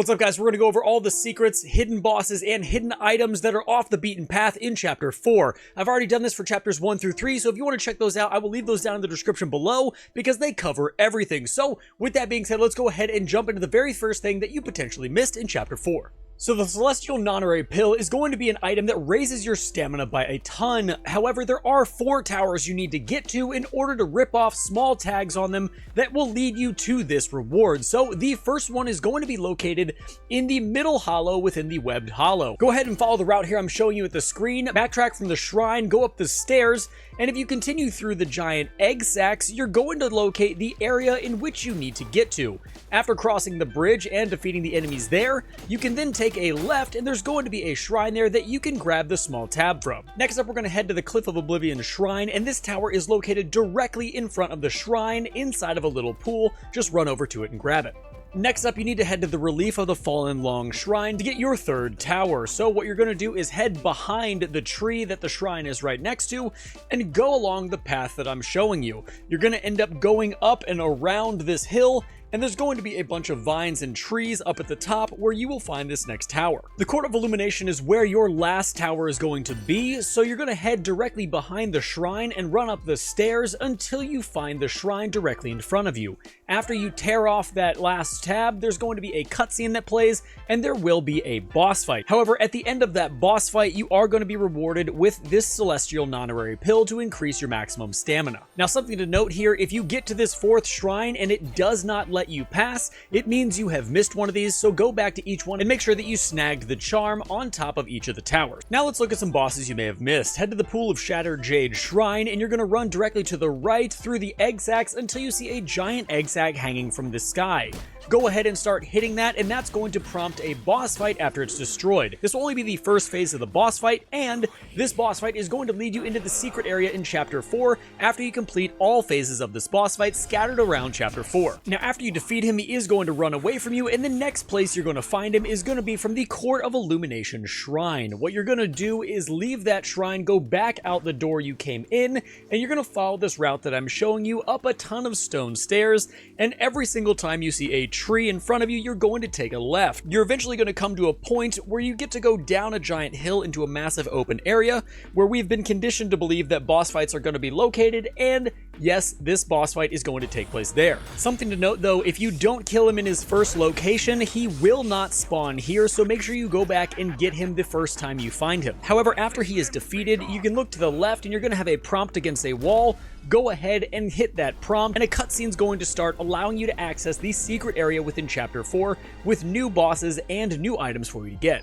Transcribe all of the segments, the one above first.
What's up, guys? We're going to go over all the secrets, hidden bosses, and hidden items that are off the beaten path in Chapter 4. I've already done this for Chapters 1 through 3, so if you want to check those out, I will leave those down in the description below because they cover everything. So, with that being said, let's go ahead and jump into the very first thing that you potentially missed in Chapter 4. So the Celestial Nonary Pill is going to be an item that raises your stamina by a ton. However, there are 4 towers you need to get to in order to rip off small tags on them that will lead you to this reward. So the first one is going to be located in the middle hollow within the webbed hollow. Go ahead and follow the route here I'm showing you at the screen, backtrack from the shrine, go up the stairs, and if you continue through the giant egg sacs, you're going to locate the area in which you need to get to. After crossing the bridge and defeating the enemies there, you can then take a left and there's going to be a shrine there that you can grab the small tab from. Next up, we're going to head to the Cliff of Oblivion shrine, and this tower is located directly in front of the shrine inside of a little pool. Just run over to it and grab it. Next up, you need to head to the Relief of the Fallen Long Shrine to get your 3rd tower. So what you're going to do is head behind the tree that the shrine is right next to and go along the path that I'm showing you. You're going to end up going up and around this hill, and there's going to be a bunch of vines and trees up at the top where you will find this next tower. The Court of Illumination is where your last tower is going to be, so you're going to head directly behind the shrine and run up the stairs until you find the shrine directly in front of you. After you tear off that last tab, there's going to be a cutscene that plays, and there will be a boss fight. However, at the end of that boss fight, you are going to be rewarded with this Celestial Nonary Pill to increase your maximum stamina. Now, something to note here, if you get to this 4th shrine and it does not let you pass, it means you have missed one of these, so go back to each one and make sure that you snagged the charm on top of each of the towers. Now let's look at some bosses you may have missed. Head to the Pool of Shattered Jade Shrine, and you're going to run directly to the right through the egg sacs until you see a giant egg sac hanging from the sky. Go ahead and start hitting that, and that's going to prompt a boss fight after it's destroyed. This will only be the first phase of the boss fight, and this boss fight is going to lead you into the secret area in Chapter 4 after you complete all phases of this boss fight scattered around Chapter 4. Now, after you defeat him, he is going to run away from you, and the next place you're going to find him is going to be from the Court of Illumination Shrine. What you're going to do is leave that shrine, go back out the door you came in, and you're going to follow this route that I'm showing you up a ton of stone stairs, and every single time you see a tree in front of you, you're going to take a left. You're eventually going to come to a point where you get to go down a giant hill into a massive open area where we've been conditioned to believe that boss fights are going to be located, and yes, this boss fight is going to take place there. Something to note though, if you don't kill him in his first location, he will not spawn here, so make sure you go back and get him the first time you find him. However, after he is defeated, you can look to the left and you're going to have a prompt against a wall. Go ahead and hit that prompt, and a cutscene is going to start allowing you to access the secret area within Chapter 4 with new bosses and new items for you to get.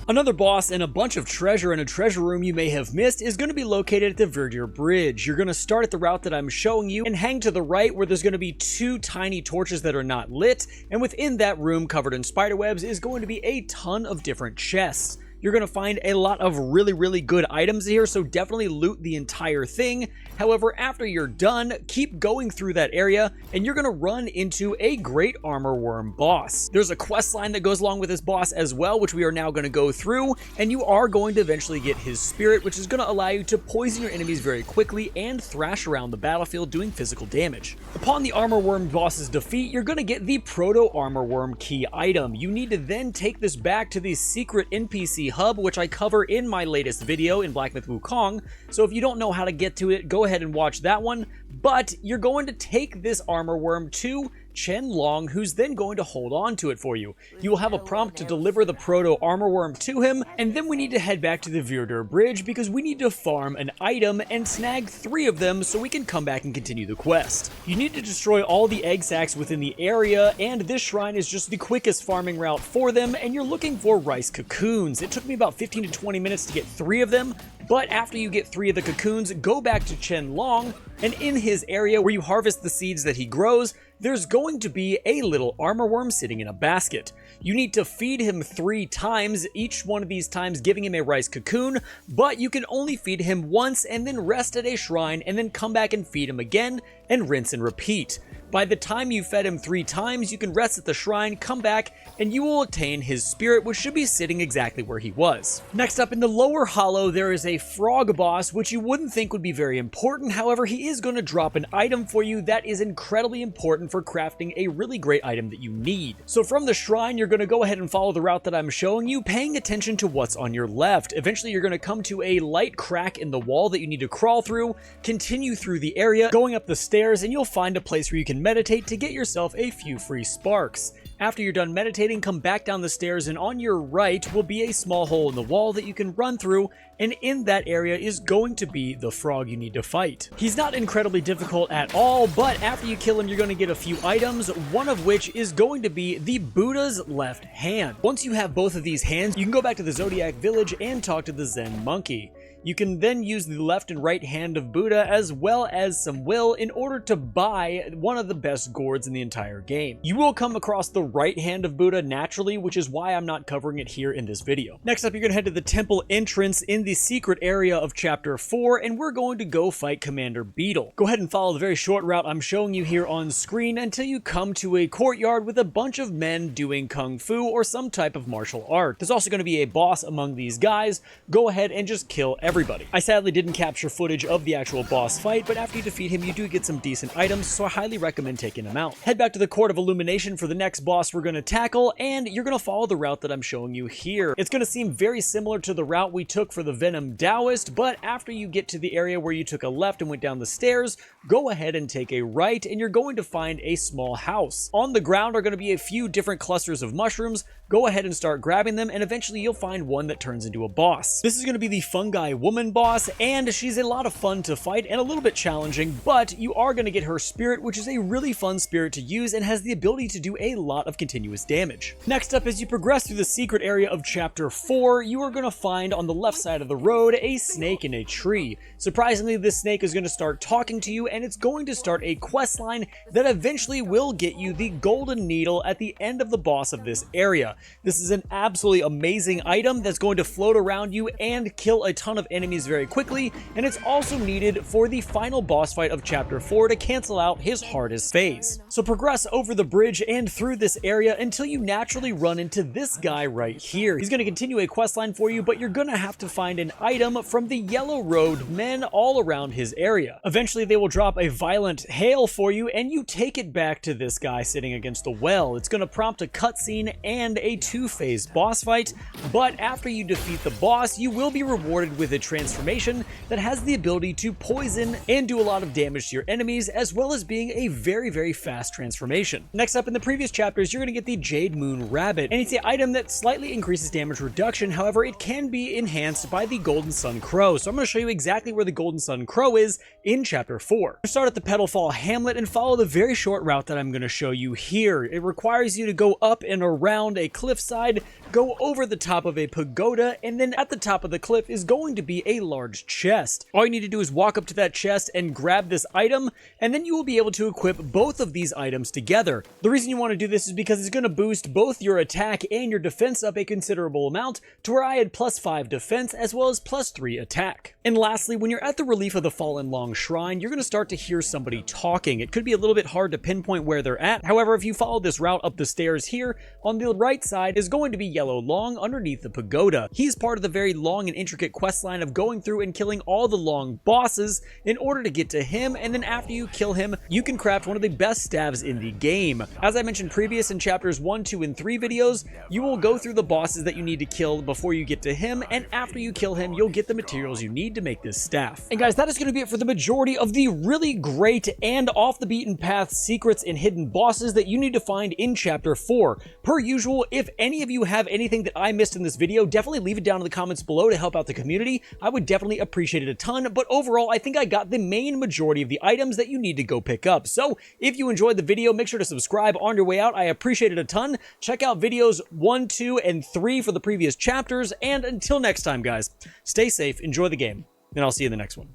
Another boss and a bunch of treasure in a treasure room you may have missed is going to be located at the Verdure Bridge. You're going to start at the route that I'm showing you and hang to the right where there's going to be 2 tiny torches that are not lit, and within that room covered in spiderwebs is going to be a ton of different chests. You're going to find a lot of really good items here, so definitely loot the entire thing. However, after you're done, keep going through that area, and you're going to run into a Great Armor Worm boss. There's a quest line that goes along with this boss as well, which we are now going to go through, and you are going to eventually get his spirit, which is going to allow you to poison your enemies very quickly and thrash around the battlefield doing physical damage. Upon the Armor Worm boss's defeat, you're going to get the Proto Armor Worm key item. You need to then take this back to the secret NPC hub, which I cover in my latest video in Black Myth Wukong, so if you don't know how to get to it, go ahead and watch that one. But you're going to take this armor worm to Chen Long, who's then going to hold on to it for you. You will have a prompt to deliver the Proto Armor Worm to him, and then we need to head back to the Verdure Bridge because we need to farm an item and snag 3 of them so we can come back and continue the quest. You need to destroy all the egg sacs within the area, and this shrine is just the quickest farming route for them, and you're looking for rice cocoons. It took me about 15 to 20 minutes to get 3 of them, but after you get 3 of the cocoons, go back to Chen Long, and in his area where you harvest the seeds that he grows, there's going to be a little armor worm sitting in a basket. You need to feed him 3 times, each one of these times giving him a rice cocoon, but you can only feed him once and then rest at a shrine and then come back and feed him again and rinse and repeat. By the time you fed him 3 times, you can rest at the shrine, come back, and you will attain his spirit, which should be sitting exactly where he was. Next up, in the lower hollow, there is a frog boss, which you wouldn't think would be very important. However, he is going to drop an item for you that is incredibly important for crafting a really great item that you need. So from the shrine, you're going to go ahead and follow the route that I'm showing you, paying attention to what's on your left. Eventually, you're going to come to a light crack in the wall that you need to crawl through, continue through the area, going up the stairs, and you'll find a place where you can meditate to get yourself a few free sparks. After you're done meditating, come back down the stairs, and on your right will be a small hole in the wall that you can run through, and in that area is going to be the frog you need to fight. He's not incredibly difficult at all, but after you kill him, you're going to get a few items, one of which is going to be the Buddha's left hand. Once you have both of these hands, you can go back to the Zodiac Village and talk to the Zen monkey. You can then use the left and right hand of Buddha as well as some will in order to buy one of the best gourds in the entire game. You will come across the right hand of Buddha naturally, which is why I'm not covering it here in this video. Next up, you're going to head to the temple entrance in the secret area of chapter 4, and we're going to go fight Commander Beetle. Go ahead and follow the very short route I'm showing you here on screen until you come to a courtyard with a bunch of men doing kung fu or some type of martial art. There's also going to be a boss among these guys. Go ahead and just kill everybody. I sadly didn't capture footage of the actual boss fight, but after you defeat him, you do get some decent items, so I highly recommend taking them out. Head back to the Court of Illumination for the next boss we're going to tackle, and you're going to follow the route that I'm showing you here. It's going to seem very similar to the route we took for the Venom Daoist, but after you get to the area where you took a left and went down the stairs, go ahead and take a right, and you're going to find a small house. On the ground are going to be a few different clusters of mushrooms. Go ahead and start grabbing them, and eventually you'll find one that turns into a boss. This is going to be the Fungiwoman boss, and she's a lot of fun to fight and a little bit challenging, but you are going to get her spirit, which is a really fun spirit to use and has the ability to do a lot of continuous damage. Next up, as you progress through the secret area of chapter 4, you are going to find on the left side of the road a snake in a tree. Surprisingly, this snake is going to start talking to you, and it's going to start a quest line that eventually will get you the golden needle at the end of the boss of this area. This is an absolutely amazing item that's going to float around you and kill a ton of enemies very quickly, and it's also needed for the final boss fight of chapter 4 to cancel out his hardest phase. So progress over the bridge and through this area until you naturally run into this guy right here. He's going to continue a questline for you, but you're going to have to find an item from the yellow road men all around his area. Eventually they will drop a violent hail for you, and you take it back to this guy sitting against the well. It's going to prompt a cutscene and a 2-phase boss fight, but after you defeat the boss, you will be rewarded with a transformation that has the ability to poison and do a lot of damage to your enemies, as well as being a very, very fast transformation. Next up, in the previous chapters, you're going to get the Jade Moon Rabbit, and it's the item that slightly increases damage reduction. However, it can be enhanced by the Golden Sun Crow, so I'm going to show you exactly where the Golden Sun Crow is in chapter 4. Start at the Petalfall Hamlet and follow the very short route that I'm going to show you here. It requires you to go up and around a cliffside, go over the top of a pagoda, and then at the top of the cliff is going to be a large chest. All you need to do is walk up to that chest and grab this item, and then you will be able to equip both of these items together. The reason you want to do this is because it's going to boost both your attack and your defense up a considerable amount, to where I had +5 defense as well as +3 attack. And lastly, when you're at the Relief of the Fallen Long Shrine, you're going to start to hear somebody talking. It could be a little bit hard to pinpoint where they're at. However, if you follow this route up the stairs here, on the right side is going to be Yellow Long underneath the pagoda. He's part of the very long and intricate quest line of going through and killing all the long bosses in order to get to him, and then after you kill him, you can craft one of the best staves in the game. As I mentioned previous in chapters 1, 2, and 3 videos, you will go through the bosses that you need to kill before you get to him, and after you kill him, you'll get the materials you need to make this staff. And guys, that is going to be it for the majority of the really great and off the beaten path secrets and hidden bosses that you need to find in chapter 4. Per usual, if any of you have anything that I missed in this video, definitely leave it down in the comments below to help out the community. I would definitely appreciate it a ton, but overall, I think I got the main majority of the items that you need to go pick up. So if you enjoyed the video, make sure to subscribe on your way out. I appreciate it a ton. Check out videos 1, 2, and 3 for the previous chapters, and until next time, guys, stay safe, enjoy the game, and I'll see you in the next one.